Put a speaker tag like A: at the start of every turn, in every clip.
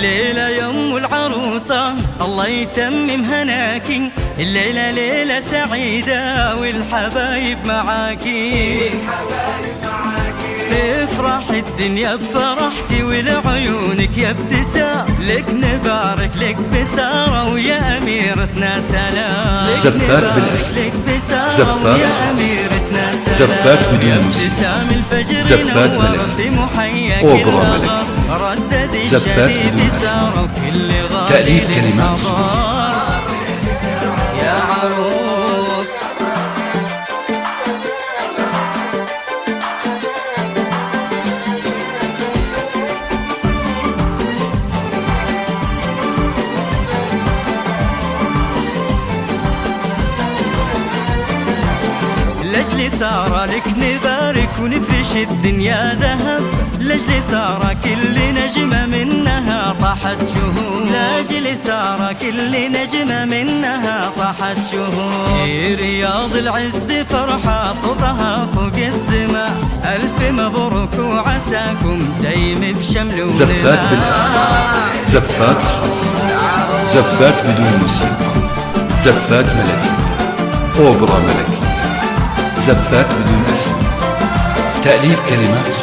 A: الليلة يم العروسة الله يتمم هناكي، الليلة ليلة سعيدة والحبايب معاكي، تفرح الدنيا بفرحتي ولعيونك يا ابتسام، لك نبارك لك بسارة ويا أميرتنا سلام.
B: زفات بالاسم، زفات، زفات بدون موسيقى، زفات ملك، أوبرا ملك، زفات بدون اسم، تأليف كلمات
A: يا عروس. لجلي سارة لك نبارك ونفرش الدنيا ذهب، لجلي سارة كل نجمة منها طاحت شهور، لجلي سارة كل نجمة منها طاحت شهور، في رياض العز فرحة صوتها فوق السماء، ألف مبروك وعساكم دايم بشمل ونما.
B: زفات بالاسم، زفات، زفات بدون موسيقى، زفات ملكي، أوبرا ملكي، زفات بدون اسم، تأليف كلمات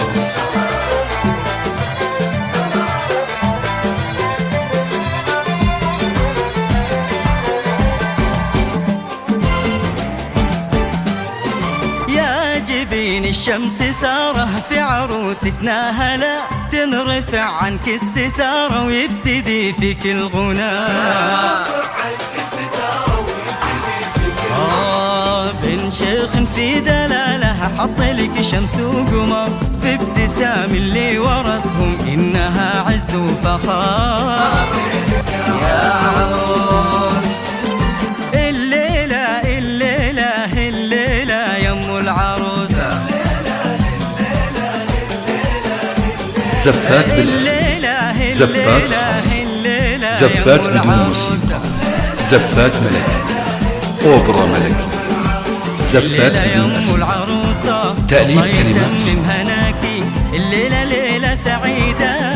A: يا جبين الشمس سارة في عروستنا هلا، تنرفع عنك الستارة ويبتدي فيك الغناء، بن شيخ في دلالها حط لك شمس وقمر، في ابتسام اللي ورثهم إنها عز وفخار. يا عروس الليلة الليلة الليلة يم العروسة،
B: زفات بالاسم، زفات، زفات بدون موسيقى، زفات ملكي، أوبرا ملكي، زفات بدون اسم، تأليف كلمات
A: هناكي، الليلة ليلة سعيدة